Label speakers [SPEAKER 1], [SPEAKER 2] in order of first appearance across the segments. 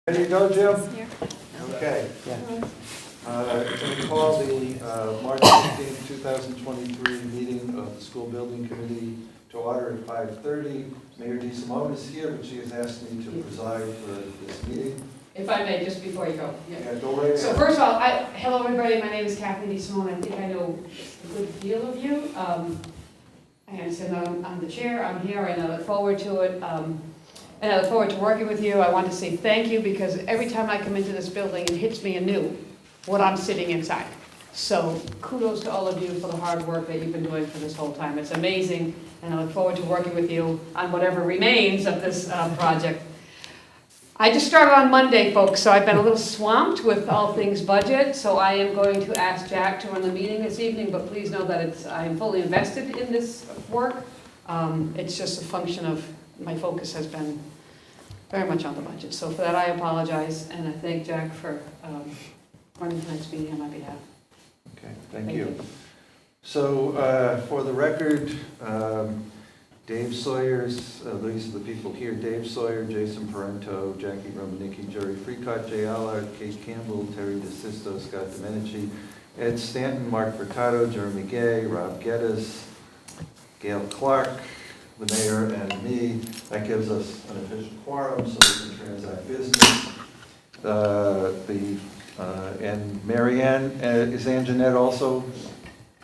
[SPEAKER 1] Ready to go, Jim?
[SPEAKER 2] Here.
[SPEAKER 1] Okay. Going to call the March 15th, 2023 meeting of the School Building Committee to order at 5:30. Mayor DeSimone is here, but she has asked me to preside for this meeting.
[SPEAKER 3] If I may, just before you go.
[SPEAKER 1] Yeah, go right
[SPEAKER 3] So
[SPEAKER 1] ahead.
[SPEAKER 3] first of all, hello everybody, my name is Kathleen DeSimone. I think I know a good deal of you. I understand I'm the chair, I'm here, and I look forward to it. And I look forward to working with you. I want to say thank you because every time I come into this building, it hits me anew what I'm sitting inside. So kudos to all of you for the hard work that you've been doing for this whole time. It's amazing, and I look forward to working with you on whatever remains of this project. I just started on Monday, folks, so I've been a little swamped with all things budget, so I am going to ask Jack to run the meeting this evening, but please know that I'm fully invested in this work. It's just a function of my focus has been very much on the budget. So for that, I apologize, and I thank Jack for running tonight's meeting on my behalf.
[SPEAKER 1] Okay, thank you. So for the record, Dave Sawyer's, these are the people here: Dave Sawyer, Jason Parento, Jackie Romanicki, Jerry Freecott, Jay Allard, Kate Campbell, Terry DeSisto, Scott Domenici, Ed Stanton, Mark Furtado, Jeremy Gay, Rob Geddes, Gail Clark, the mayor, and me. That gives us an official quorum so we can transact business. And Mary Ann, is Anjanette also?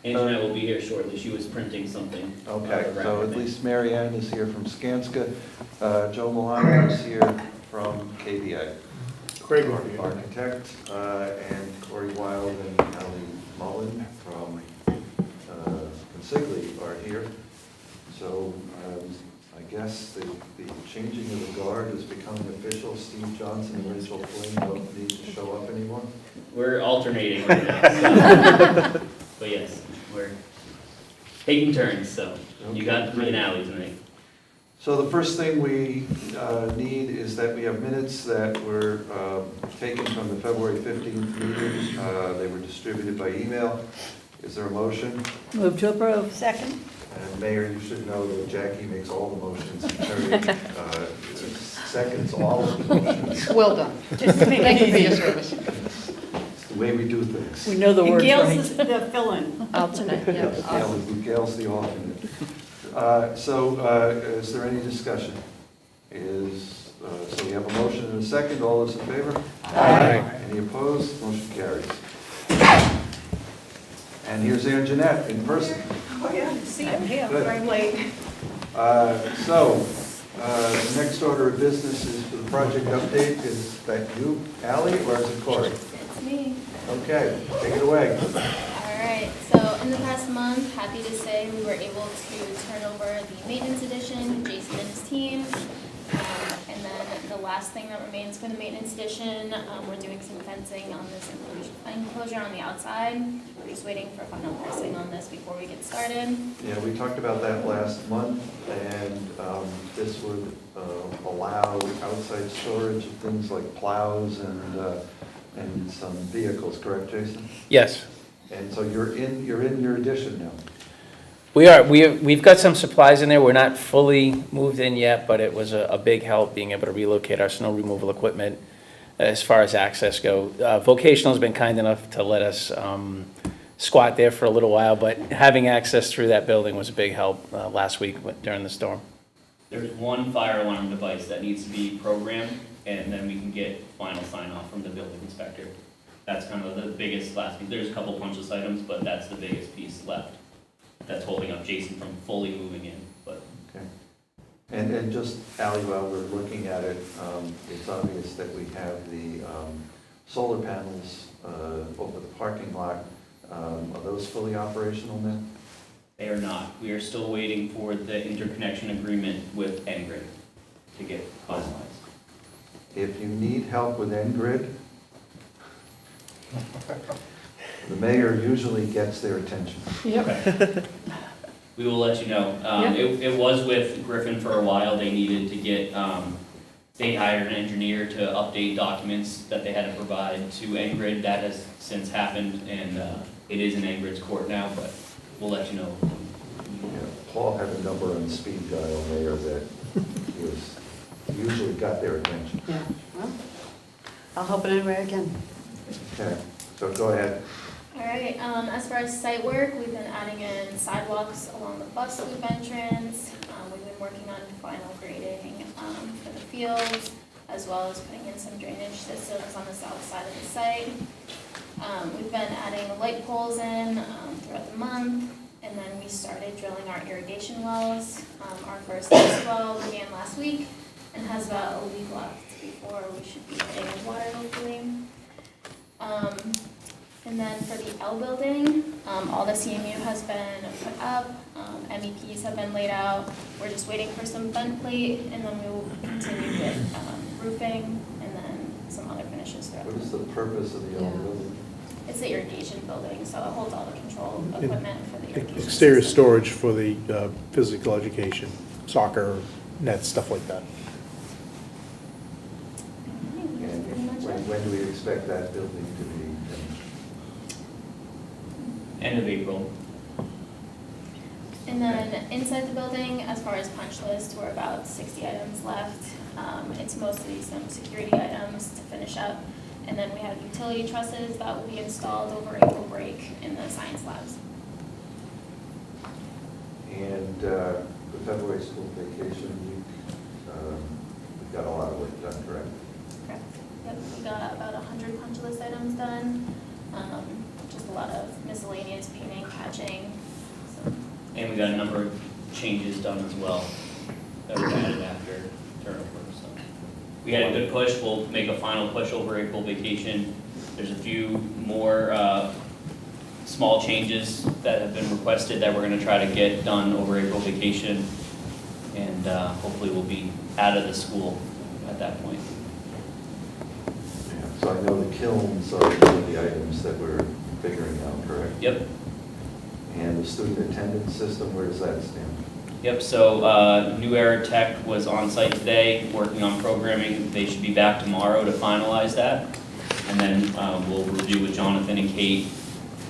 [SPEAKER 4] Anjanette will be here shortly. She was printing something.
[SPEAKER 1] Okay, so at least Mary Ann is here from Skanska. Joe Milano is here from KBA.
[SPEAKER 5] Craig
[SPEAKER 1] Architect, and Corey Wild and Ali Mullen from Consigli are here. So I guess the changing of the guard is becoming official. Steve Johnson and Rachel Flynn don't need to show up anymore.
[SPEAKER 4] We're alternating right now. So. But yes, we're taking turns, so you got me and Allie tonight.
[SPEAKER 1] So the first thing we need is that we have minutes that were taken from the February 15th meeting. They were distributed by email. Is there a motion?
[SPEAKER 2] Move to approve. Second.
[SPEAKER 1] And Mayor, you should know that Jackie makes all the motions and Terry seconds all of the motions.
[SPEAKER 3] Well done. Thank you for your service.
[SPEAKER 1] It's the way we do things.
[SPEAKER 2] We know the words
[SPEAKER 6] Gail's
[SPEAKER 2] right.
[SPEAKER 6] is the fill-in.
[SPEAKER 3] Alternate, yeah.
[SPEAKER 1] Gail's the alternate. So is there any discussion? So we have a motion and a second. All those in favor?
[SPEAKER 5] Aye.
[SPEAKER 1] Any opposed? Motion carries. And here's Anjanette in person.
[SPEAKER 6] Oh, yeah, see, I'm here,
[SPEAKER 1] Good.
[SPEAKER 6] but I'm late.
[SPEAKER 1] The next order of business is for the project update. Is that you, Allie, or is it Corey?
[SPEAKER 7] It's me.
[SPEAKER 1] Okay, take it away.
[SPEAKER 7] All right, so in the past month, happy to say we were able to turn over the maintenance edition, Jason and his team. And then the last thing that remains for the maintenance edition, we're doing some fencing on this enclosure on the outside. We're just waiting for final pricing on this before we get started.
[SPEAKER 1] Yeah, we talked about that last month, and this would allow outside storage of things like plows and some vehicles, correct, Jason?
[SPEAKER 8] Yes,
[SPEAKER 1] And so you're in your addition now.
[SPEAKER 8] we are. We've got some supplies in there. We're not fully moved in yet, but it was a big help being able to relocate our snow removal equipment as far as access go. Vocational has been kind enough to let us squat there for a little while, but having access through that building was a big help last week during the storm.
[SPEAKER 4] There's one fire alarm device that needs to be programmed, and then we can get final sign-off from the building inspector. That's kind of the biggest last piece. There's a couple punch list items, but that's the biggest piece left. That's holding up Jason from fully moving in, but.
[SPEAKER 1] Okay. And just, Ally, while we're looking at it, it's obvious that we have the solar panels over the parking lot. Are those fully operational now?
[SPEAKER 4] They are not. We are still waiting for the interconnection agreement with Engrid to get finalized.
[SPEAKER 1] If you need help with Engrid, the mayor usually gets their attention.
[SPEAKER 3] Yep.
[SPEAKER 4] We will let you know.
[SPEAKER 3] Yeah.
[SPEAKER 4] It was with Griffin for a while. They needed to get, they hired an engineer to update documents that they had to provide to Engrid. That has since happened, and it is in Engrid's court now, but we'll let you know.
[SPEAKER 1] Yeah, Paul had a number on speed dial, Mayor, that usually got their attention.
[SPEAKER 3] Yeah, well,
[SPEAKER 2] I'll help in any way I can.
[SPEAKER 1] Okay, so go ahead.
[SPEAKER 7] All right, as far as site work, we've been adding in sidewalks along the bus loop entrance. We've been working on final grading for the fields, as well as putting in some drainage systems on the south side of the site. We've been adding light poles in throughout the month, and then we started drilling our irrigation wells. Our first test well began last week and has about a week left before we should be hitting water hopefully. And then for the L building, all the CMU has been put up, MEPs have been laid out. We're just waiting for some vent plate, and then we will continue with roofing and then some other finishes throughout.
[SPEAKER 1] What is the purpose of the old building?
[SPEAKER 7] It's the irrigation building, so it holds all the control equipment for the irrigation
[SPEAKER 5] Exterior
[SPEAKER 7] system.
[SPEAKER 5] storage for the physical education, soccer, nets, stuff like that.
[SPEAKER 7] I think that's pretty much it.
[SPEAKER 1] When do we expect that building to be finished?
[SPEAKER 4] End of April.
[SPEAKER 7] And then inside the building, as far as punch list, we're about 60 items left. It's mostly some security items to finish up. And then we have utility trusses that will be installed over April break in the science labs.
[SPEAKER 1] And the February school vacation week, we've got a lot of work done, correct?
[SPEAKER 7] Correct. Yep, we got about 100 punch list items done. Just a lot of miscellaneous painting, patching. So.
[SPEAKER 4] And we got a number of changes done as well that were added after turnover, so. We had a good push, we'll make a final push over April vacation. There's a few more small changes that have been requested that we're gonna try to get done over April vacation. And hopefully we'll be out of the school at that point.
[SPEAKER 1] Yeah. So I know the kilns are one of the items that we're figuring out, correct?
[SPEAKER 4] Yep.
[SPEAKER 1] And the student attendance system, where does that stand?
[SPEAKER 4] Yep, so New Era Tech was on site today, working on programming. They should be back tomorrow to finalize that. And then we'll review with Jonathan and Kate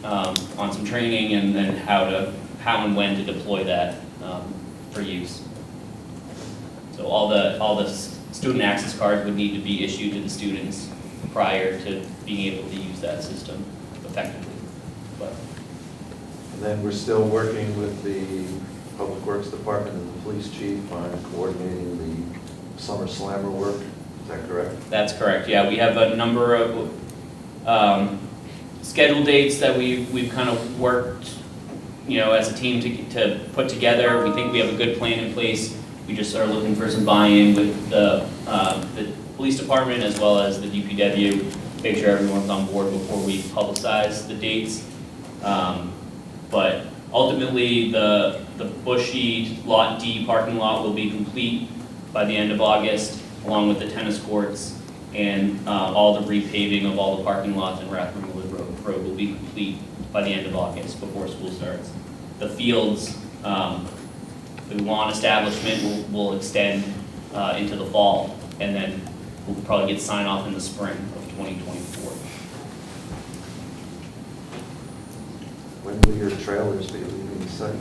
[SPEAKER 4] on some training and then how and when to deploy that for use. So all the student access cards would need to be issued to the students prior to being able to use that system effectively. But
[SPEAKER 1] And then we're still working with the Public Works Department and the police chief on coordinating the summer slammer work. Is that correct?
[SPEAKER 4] that's correct, yeah. We have a number of schedule dates that we've kind of worked, as a team to put together. We think we have a good plan in place. We just are looking for some buy-in with the police department as well as the DPW, make sure everyone's on board before we publicize the dates. But ultimately, the Bushy Lot D parking lot will be complete by the end of August, along with the tennis courts, and all the repaving of all the parking lots in Rathrum Road will be complete by the end of August, before school starts. The fields, the lawn establishment will extend into the fall, and then we'll probably get sign off in the spring of 2024.
[SPEAKER 1] When will your trailers be leaving the site?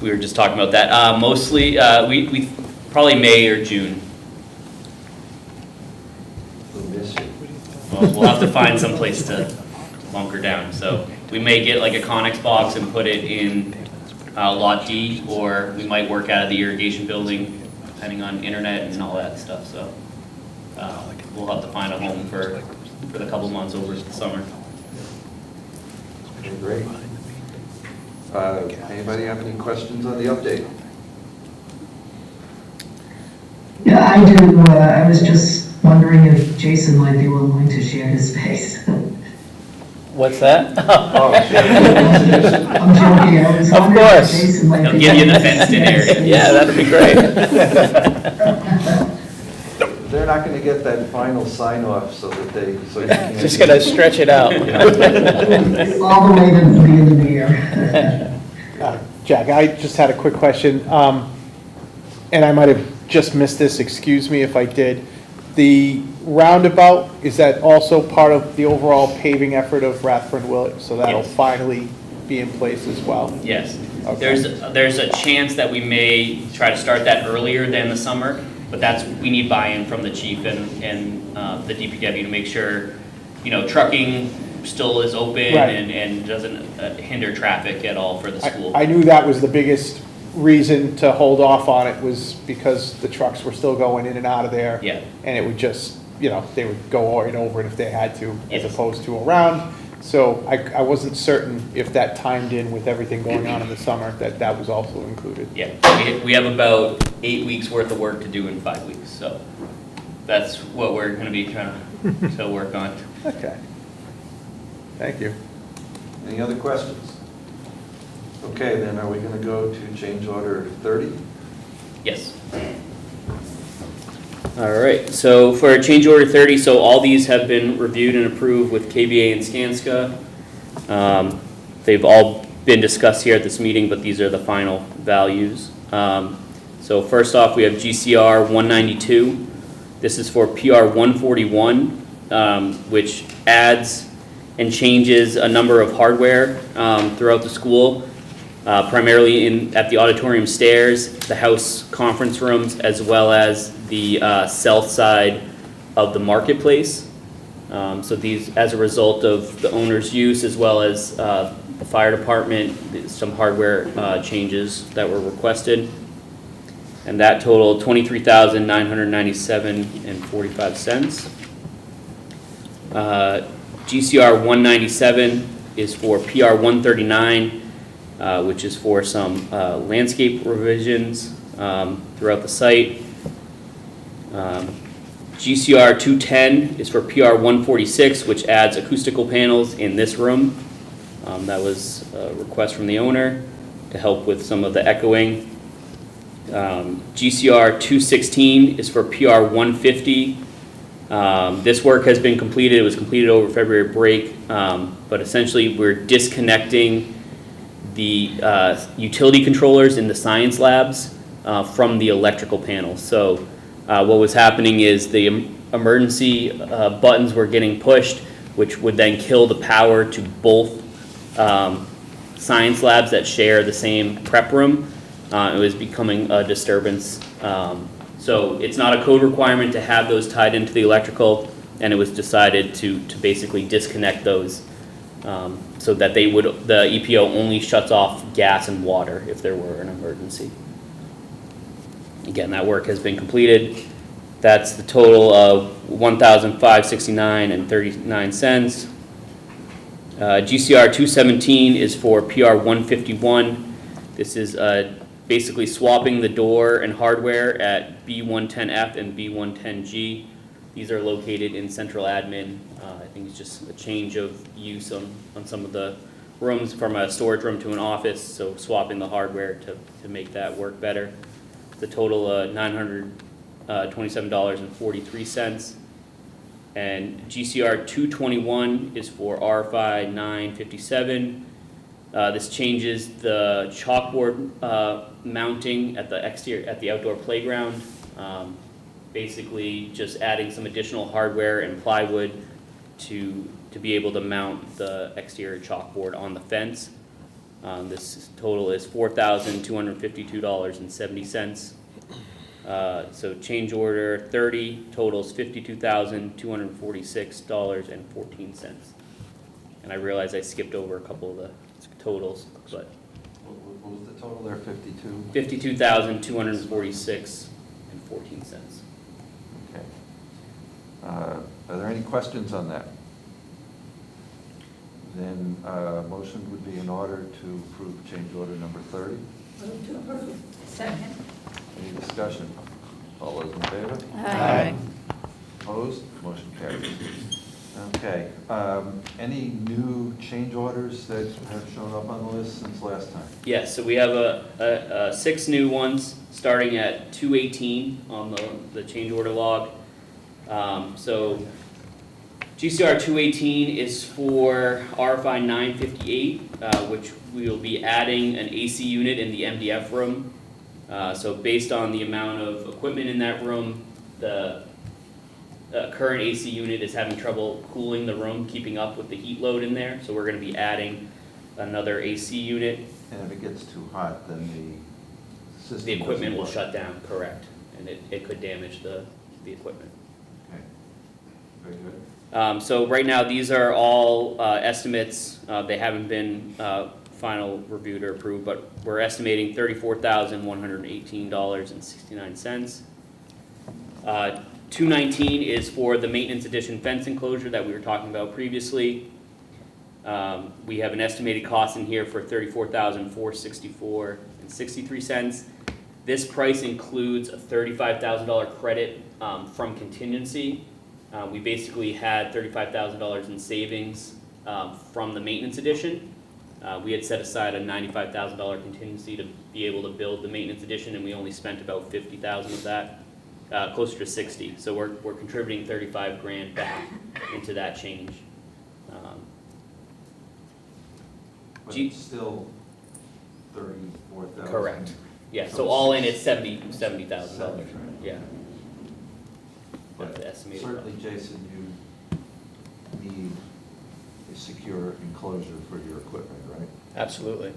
[SPEAKER 4] We were just talking about that. Mostly, we probably May or June.
[SPEAKER 1] We'll miss you.
[SPEAKER 4] Well, we'll have to find some place to bunker down. So we may get like a Conex box and put it in Lot D, or we might work out of the irrigation building, depending on internet and all that stuff. So we'll have to find a home for the couple months over the summer.
[SPEAKER 1] Okay, great. Anybody have any questions on the update?
[SPEAKER 9] Yeah, I do. I was just wondering if Jason might be willing to share his space.
[SPEAKER 8] What's that?
[SPEAKER 1] Oh,
[SPEAKER 9] I'm joking. I was
[SPEAKER 8] Of
[SPEAKER 9] wondering if
[SPEAKER 8] course.
[SPEAKER 9] Jason might
[SPEAKER 4] They'll
[SPEAKER 9] be
[SPEAKER 4] give you the
[SPEAKER 9] willing to
[SPEAKER 4] fenced-in
[SPEAKER 9] share his
[SPEAKER 4] area.
[SPEAKER 9] space.
[SPEAKER 8] Yeah, that'd be great.
[SPEAKER 1] They're not going to get that final sign off so you can.
[SPEAKER 8] Just gonna stretch it out.
[SPEAKER 9] All the way to the end of the year.
[SPEAKER 5] Jack, I just had a quick question, and I might have just missed this, excuse me if I did. The roundabout, is that also part of the overall paving effort of Rathburn Willett? So that'll
[SPEAKER 4] Yes.
[SPEAKER 5] finally be in place as well?
[SPEAKER 4] Yes.
[SPEAKER 5] Okay.
[SPEAKER 4] There's a chance that we may try to start that earlier than the summer. But we need buy-in from the chief and the DPW to make sure, trucking still is open
[SPEAKER 5] Right.
[SPEAKER 4] and doesn't hinder traffic at all for the school.
[SPEAKER 5] I knew that was the biggest reason to hold off on it, was because the trucks were still going in and out of there.
[SPEAKER 4] Yeah.
[SPEAKER 5] And it would just, they would go right over it if they had to, as
[SPEAKER 4] Yes.
[SPEAKER 5] opposed to around. So I wasn't certain if that timed in with everything going on in the summer, that was also included.
[SPEAKER 4] Yeah, we have about 8 weeks worth of work to do in 5 weeks, so that's what we're gonna be trying to work on.
[SPEAKER 5] Okay. Thank you.
[SPEAKER 1] Any other questions? Okay, then are we going to go to change order 30?
[SPEAKER 4] Yes. All right, so for change order 30, so all these have been reviewed and approved with KBA and Skanska. They've all been discussed here at this meeting, but these are the final values. So first off, we have GCR 192. This is for PR 141, which adds and changes a number of hardware throughout the school, primarily at the auditorium stairs, the house conference rooms, as well as the south side of the marketplace. So these, as a result of the owner's use, as well as the fire department, some hardware changes that were requested. And that totaled $23,997.45. GCR 197 is for PR 139, which is for some landscape revisions throughout the site. GCR 210 is for PR 146, which adds acoustical panels in this room. That was a request from the owner to help with some of the echoing. GCR 216 is for PR 150. This work has been completed. It was completed over February break, but essentially we're disconnecting the utility controllers in the science labs from the electrical panels. So what was happening is the emergency buttons were getting pushed, which would then kill the power to both science labs that share the same prep room. It was becoming a disturbance. So it's not a code requirement to have those tied into the electrical, and it was decided to basically disconnect those so that the EPO only shuts off gas and water if there were an emergency. Again, that work has been completed. That's the total of $1,569.39. GCR 217 is for PR 151. This is basically swapping the door and hardware at B110F and B110G. These are located in central admin. I think it's just a change of use on some of the rooms from a storage room to an office, so swapping the hardware to make that work better. The total $927.43. And GCR 221 is for RFI 957. This changes the chalkboard mounting at the exterior, at the outdoor playground. Basically just adding some additional hardware and plywood to be able to mount the exterior chalkboard on the fence. This total is $4,252.70. So change order 30 totals $52,246.14. And I realize I skipped over a couple of the totals, but
[SPEAKER 1] What was the total there, 52?
[SPEAKER 4] $52,246.14.
[SPEAKER 1] Okay. Are there any questions on that? Then motion would be in order to approve change order number 30.
[SPEAKER 2] Move to approve. Second.
[SPEAKER 1] Any discussion? All those in favor?
[SPEAKER 2] Aye.
[SPEAKER 1] Opposed? Motion carries. Okay. Any new change orders that have shown up on the list since last time?
[SPEAKER 4] Yes, so we have 6 new ones, starting at 218 on the change order log. So GCR 218 is for RFI 958, which we will be adding an AC unit in the MDF room. So based on the amount of equipment in that room, the current AC unit is having trouble cooling the room, keeping up with the heat load in there. So we're going to be adding another AC unit.
[SPEAKER 1] And if it gets too hot, then the system...
[SPEAKER 4] The equipment will
[SPEAKER 1] doesn't
[SPEAKER 4] shut down, correct. and it could damage the equipment.
[SPEAKER 1] Okay, very good.
[SPEAKER 4] So right now, these are all estimates. They haven't been final reviewed or approved, but we're estimating $34,118.69. 219 is for the maintenance addition fence enclosure that we were talking about previously. We have an estimated cost in here for $34,464.63. This price includes a $35,000 credit from contingency. We basically had $35,000 in savings from the maintenance addition. We had set aside a $95,000 contingency to be able to build the maintenance addition, and we only spent about $50,000 of that, closer to 60. So we're contributing 35 grand back into that change.
[SPEAKER 1] But
[SPEAKER 4] Gee-
[SPEAKER 1] it's still 34,000.
[SPEAKER 4] Correct. Yeah, so all in, it's $70,000.
[SPEAKER 1] Right.
[SPEAKER 4] Yeah. That's
[SPEAKER 1] But
[SPEAKER 4] the estimated.
[SPEAKER 1] certainly, Jason, you need a secure enclosure for your equipment, right?
[SPEAKER 8] Absolutely.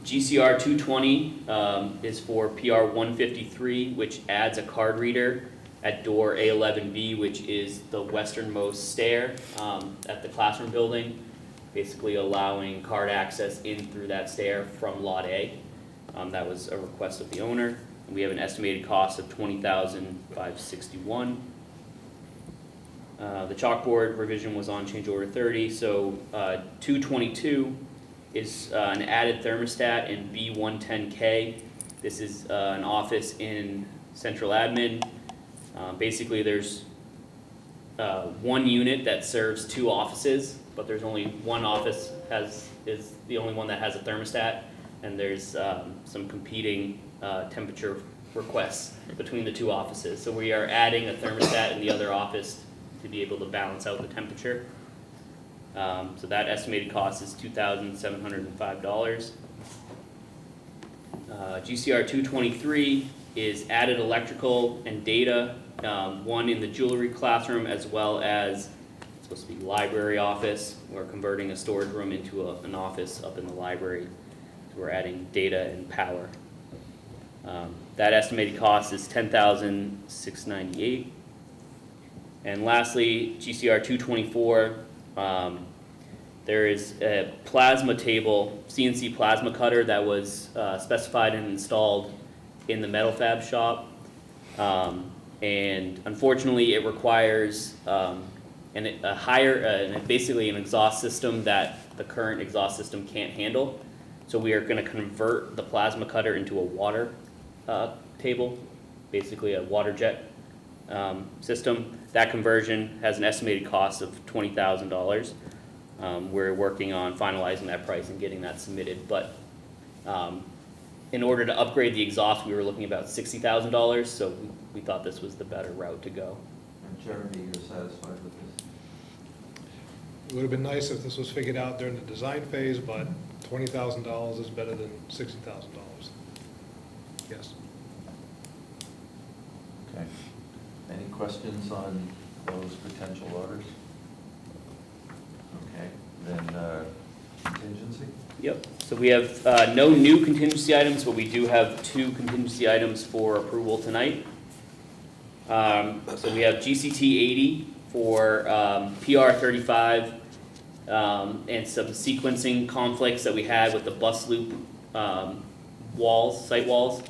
[SPEAKER 4] GCR 220 is for PR 153, which adds a card reader at door A11B, which is the westernmost stair at the classroom building, basically allowing card access in through that stair from Lot A. That was a request of the owner. And we have an estimated cost of $20,561. The chalkboard revision was on change order 30, so 222 is an added thermostat in B110K. This is an office in central admin. Basically, there's one unit that serves 2 offices, but there's only one office is the only one that has a thermostat, and there's some competing temperature requests between the 2 offices. So we are adding a thermostat in the other office to be able to balance out the temperature. So that estimated cost is $2,705. GCR 223 is added electrical and data, one in the jewelry classroom as well as, it's supposed to be library office. We're converting a storage room into an office up in the library. So we're adding data and power. That estimated cost is $10,698. And lastly, GCR 224, there is a plasma table, CNC plasma cutter that was specified and installed in the metal fab shop. And unfortunately, it requires basically an exhaust system that the current exhaust system can't handle. So we are going to convert the plasma cutter into a water table, basically a water jet system. That conversion has an estimated cost of $20,000. We're working on finalizing that price and getting that submitted, but in order to upgrade the exhaust, we were looking about $60,000, so we thought this was the better route to go.
[SPEAKER 1] And Jeremy, you're satisfied with this?
[SPEAKER 10] It would have been nice if this was figured out during the design phase, but $20,000 is better than $60,000. Yes.
[SPEAKER 1] Okay. Any questions on those potential orders? Okay, then contingency?
[SPEAKER 4] Yep, so we have no new contingency items, but we do have 2 contingency items for approval tonight. So we have GCT 80 for PR 35 and some sequencing conflicts that we had with the bus loop walls, site walls.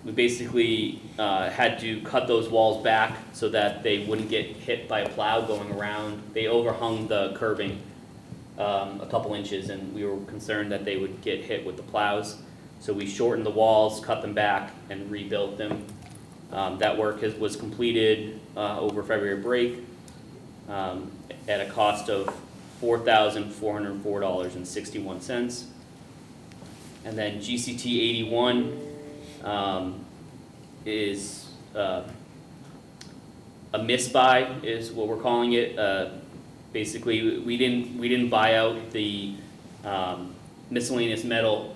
[SPEAKER 4] We basically had to cut those walls back so that they wouldn't get hit by a plow going around. They overhung the curbing a couple inches, and we were concerned that they would get hit with the plows. So we shortened the walls, cut them back, and rebuilt them. That work was completed over February break at a cost of $4,404.61. And then GCT 81 is a misbuy, is what we're calling it. Basically, we didn't buy out the miscellaneous metal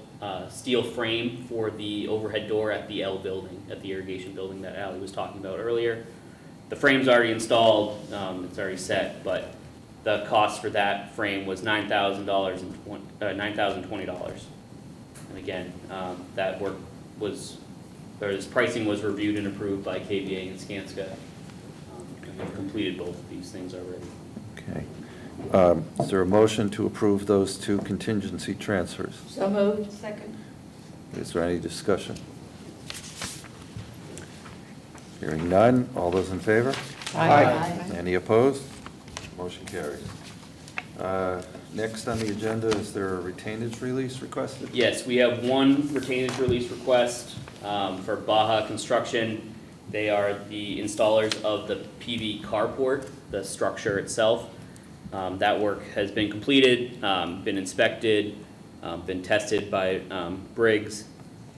[SPEAKER 4] steel frame for the overhead door at the L building, at the irrigation building that Ally was talking about earlier. The frame's already installed, it's already set, but the cost for that frame was $9,020. And again, that work was, or this pricing was reviewed and approved by KVA and Skanska. And we've completed both of these things already.
[SPEAKER 1] Okay. Is there a motion to approve those two contingency transfers?
[SPEAKER 2] So moved. Second.
[SPEAKER 1] Is there any discussion? Hearing none, all those in favor? Any opposed? Motion carries. Next on the agenda, is there a retainage release requested?
[SPEAKER 4] Yes, we have one retainage release request for Baja Construction. They are the installers of the PV carport, the structure itself. That work has been completed, been inspected, been tested by Briggs.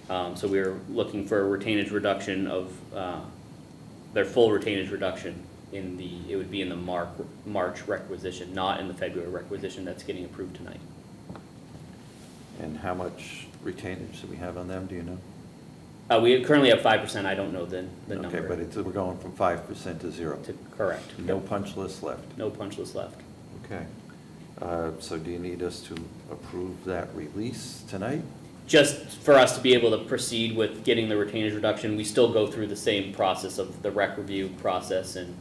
[SPEAKER 4] So we're looking for a retainage reduction of, their full retainage reduction in the, it would be in the March requisition, not in the February requisition that's getting approved tonight.
[SPEAKER 1] And how much retainage do we have on them, do you know?
[SPEAKER 4] We currently have 5%, I don't know the number.
[SPEAKER 1] Okay, but we're going from 5% to 0.
[SPEAKER 4] Correct.
[SPEAKER 1] No punch list left.
[SPEAKER 4] No punch list left.
[SPEAKER 1] Okay. So do you need us to approve that release tonight?
[SPEAKER 4] Just for us to be able to proceed with getting the retainage reduction, we still go through the same process of the rec review process and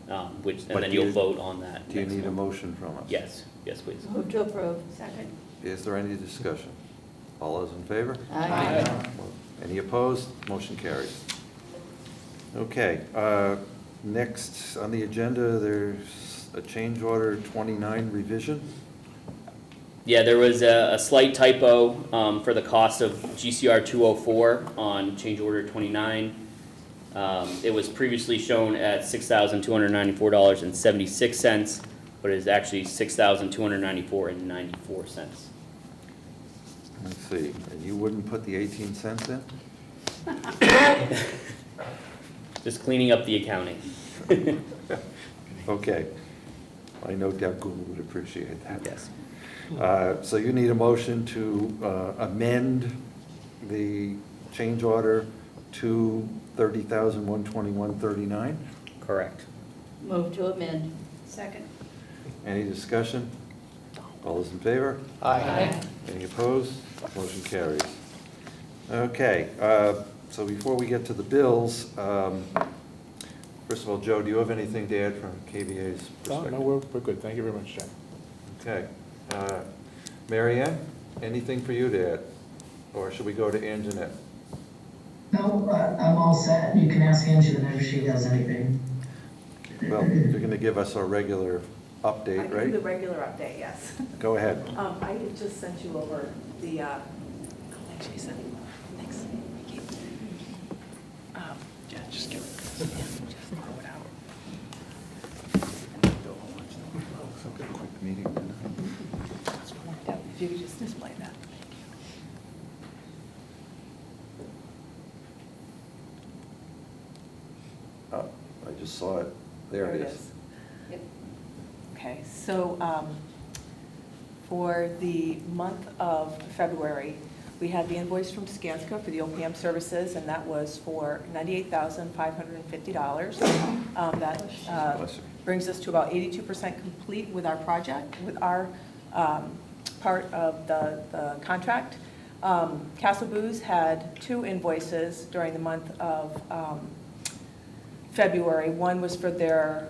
[SPEAKER 1] But
[SPEAKER 4] then
[SPEAKER 1] do
[SPEAKER 4] you'll
[SPEAKER 1] you-
[SPEAKER 4] vote on that.
[SPEAKER 1] Do you
[SPEAKER 4] next
[SPEAKER 1] need a
[SPEAKER 4] month.
[SPEAKER 1] motion from us?
[SPEAKER 4] Yes, yes, please.
[SPEAKER 2] Move to approve. Second.
[SPEAKER 1] Is there any discussion? All those in favor?
[SPEAKER 2] Aye.
[SPEAKER 1] Any opposed? Motion carries. Okay, next on the agenda, there's a change order 29 revision.
[SPEAKER 4] Yeah, there was a slight typo for the cost of GCR 204 on change order 29. It was previously shown at $6,294.76, but it is actually $6,294.94.
[SPEAKER 1] Let's see, and you wouldn't put the 18 cents in?
[SPEAKER 4] Just cleaning up the accounting.
[SPEAKER 1] Okay. I know Deb Gould would appreciate that.
[SPEAKER 4] Yes.
[SPEAKER 1] So you need a motion to amend the change order to $30,121.39?
[SPEAKER 4] Correct.
[SPEAKER 2] Move to amend. Second.
[SPEAKER 1] Any discussion? All those in favor?
[SPEAKER 2] Aye.
[SPEAKER 1] Any opposed? Motion carries. Okay, so before we get to the bills, first of all, Joe, do you have anything to add from KVA's perspective?
[SPEAKER 5] No, we're good. Thank you very much, Jack.
[SPEAKER 1] Okay. Mary Ann, anything for you to add? Or should we go to Anjanette?
[SPEAKER 9] No, I'm all set. You can ask Angela if she has anything.
[SPEAKER 1] Well, you're going to give us our regular update,
[SPEAKER 6] I can
[SPEAKER 1] right?
[SPEAKER 6] do the regular update, yes.
[SPEAKER 1] Go ahead.
[SPEAKER 6] I had just sent you over the, thanks, Jason. Thanks. Thank you.
[SPEAKER 8] Yeah, just give it. Throw it out.
[SPEAKER 1] Quick meeting tonight.
[SPEAKER 6] Yeah, if you could just display that.
[SPEAKER 1] Oh, I just saw it. There it is.
[SPEAKER 6] Okay, so for the month of February, we had the invoice from Skanska for the OPM services, and that was for $98,550. That
[SPEAKER 1] Bless you.
[SPEAKER 6] brings us to about 82% complete with our project, with our part of the contract. Castle Booze had 2 invoices during the month of February. One was for their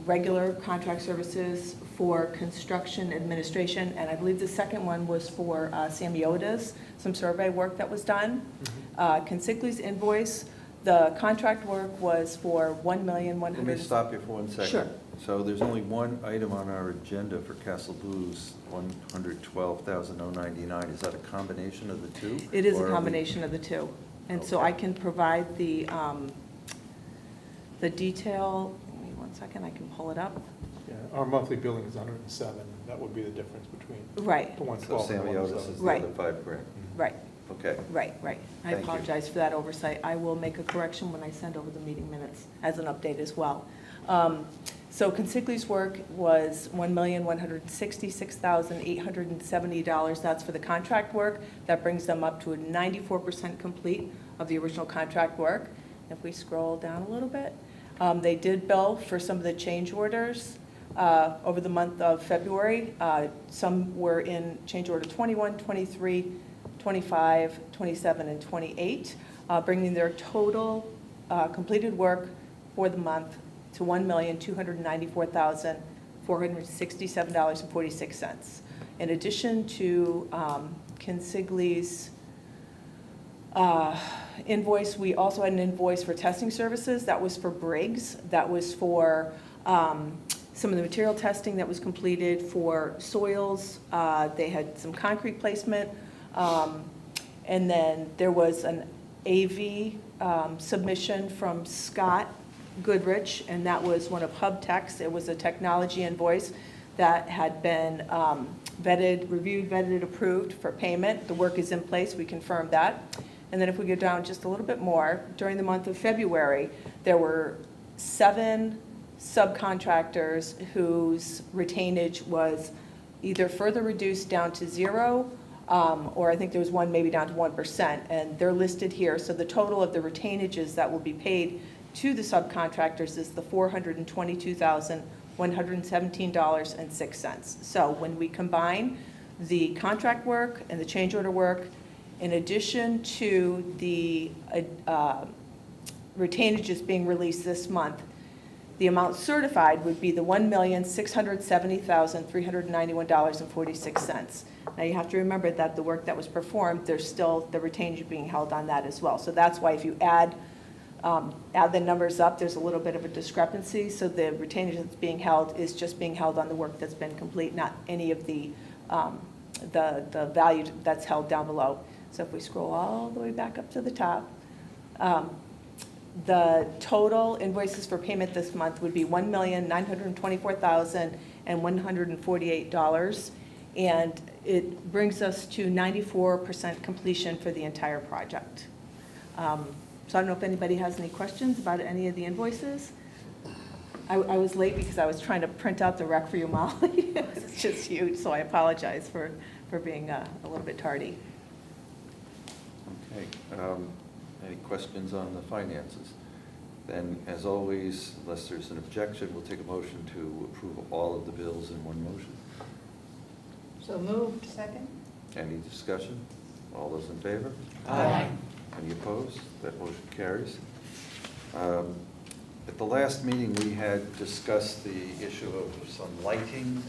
[SPEAKER 6] regular contract services for construction administration, and I believe the second one was for Samiota's, some survey work that was done. Consigli's invoice, the contract work was for $1,100,000.
[SPEAKER 1] Let me stop you for 1 second.
[SPEAKER 6] Sure.
[SPEAKER 1] So there's only one item on our agenda for Castle Blues, $112,099. Is that a combination of the two?
[SPEAKER 6] It is
[SPEAKER 1] Or
[SPEAKER 6] a
[SPEAKER 1] are we-
[SPEAKER 6] combination of the two. And so
[SPEAKER 1] Okay.
[SPEAKER 6] I can provide the detail, give me 1 second, I can pull it up.
[SPEAKER 5] Yeah, our monthly billing is 107. That would be the difference between
[SPEAKER 6] Right,
[SPEAKER 5] the
[SPEAKER 1] So
[SPEAKER 5] 112 and the
[SPEAKER 1] Samiotis
[SPEAKER 5] 107.
[SPEAKER 1] is the
[SPEAKER 6] Right.
[SPEAKER 1] other $5,000.
[SPEAKER 6] right.
[SPEAKER 1] Okay.
[SPEAKER 6] Right. I
[SPEAKER 1] Thank you.
[SPEAKER 6] apologize for that oversight. I will make a correction when I send over the meeting minutes as an update as well. So Consigli's work was $1,166,870. That's for the contract work. That brings them up to a 94% complete of the original contract work. If we scroll down a little bit, they did bill for some of the change orders over the month of February. Some were in change order 21, 23, 25, 27, and 28, bringing their total completed work for the month to $1,294,467.46. In addition to Kinsigley's invoice, we also had an invoice for testing services. That was for Briggs. That was for some of the material testing that was completed for soils. They had some concrete placement. And then there was an AV submission from Scott Goodrich, and that was one of HubTech's. It was a technology invoice that had been reviewed, vetted, approved for payment. The work is in place, we confirmed that. And then if we go down just a little bit more, during the month of February, there were 7 subcontractors whose retainage was either further reduced down to 0, or I think there was one maybe down to 1%, and they're listed here. So the total of the retainages that will be paid to the subcontractors is the $422,117.06. So when we combine the contract work and the change order work, in addition to the retainages being released this month, the amount certified would be the $1,670,391.46. Now you have to remember that the work that was performed, there's still the retainage being held on that as well. So that's why if you add the numbers up, there's a little bit of a discrepancy. So the retainage that's being held is just being held on the work that's been complete, not any of the value that's held down below. So if we scroll all the way back up to the top, the total invoices for payment this month would be $1,924,148, and it brings us to 94% completion for the entire project. So I don't know if anybody has any questions about any of the invoices. I was late because I was trying to print out the rec for you, Molly. It's just huge, so I apologize for being a little bit tardy.
[SPEAKER 1] Okay, any questions on the finances? Then, as always, unless there's an objection, we'll take a motion to approve all of the bills in one motion.
[SPEAKER 2] So moved. Second?
[SPEAKER 1] Any discussion? All those in favor?
[SPEAKER 2] Aye.
[SPEAKER 1] Any opposed? That motion carries. At the last meeting, we had discussed the issue of some lighting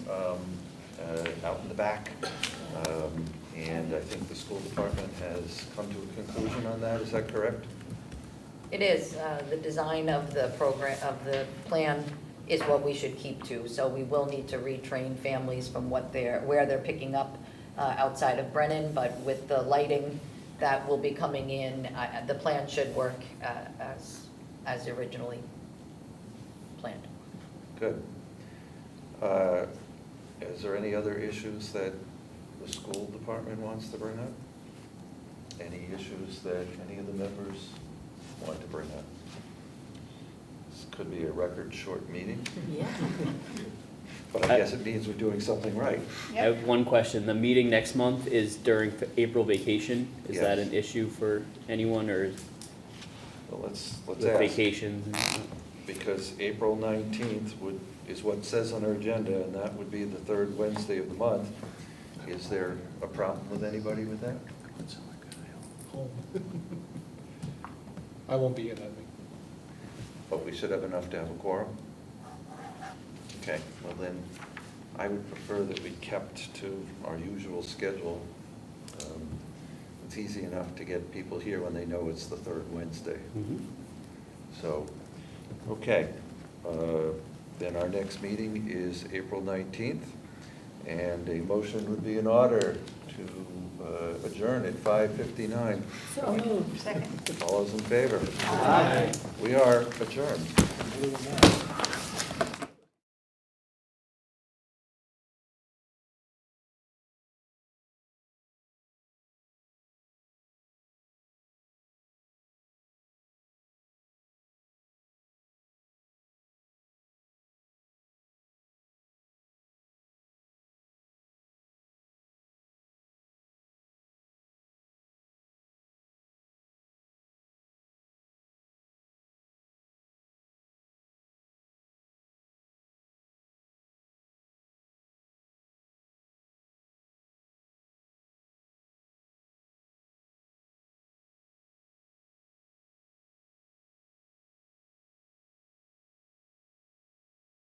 [SPEAKER 1] out in the back. And I think the school department has come to a conclusion on that. Is that correct?
[SPEAKER 11] It is. The design of the program, of the plan is what we should keep to. So we will need to retrain families from where they're picking up outside of Brennan, but with the lighting that will be coming in, the plan should work as originally planned.
[SPEAKER 1] Good. Is there any other issues that the school department wants to bring up? Any issues that any of the members want to bring up? This could be a record short meeting,
[SPEAKER 11] Yeah.
[SPEAKER 1] but I guess it means we're doing something right.
[SPEAKER 4] I have one question. The meeting next month is during April vacation. Is that
[SPEAKER 1] Yes.
[SPEAKER 4] an issue for anyone, or
[SPEAKER 1] Well, let's
[SPEAKER 4] with
[SPEAKER 1] ask,
[SPEAKER 4] vacations?
[SPEAKER 1] because April 19th is what it says on our agenda, and that would be the third Wednesday of the month. Is there a problem with anybody with that?
[SPEAKER 10] Home. I won't be in that meeting.
[SPEAKER 1] But we should have enough to have a quorum? Okay, well then, I would prefer that we kept to our usual schedule. It's easy enough to get people here when they know it's the third Wednesday.
[SPEAKER 4] Mhm.
[SPEAKER 1] So, okay, then our next meeting is April 19th, and a motion would be in order to adjourn at 5:59.
[SPEAKER 2] So moved. Second?
[SPEAKER 1] All those in favor?
[SPEAKER 2] Aye.
[SPEAKER 1] We are adjourned.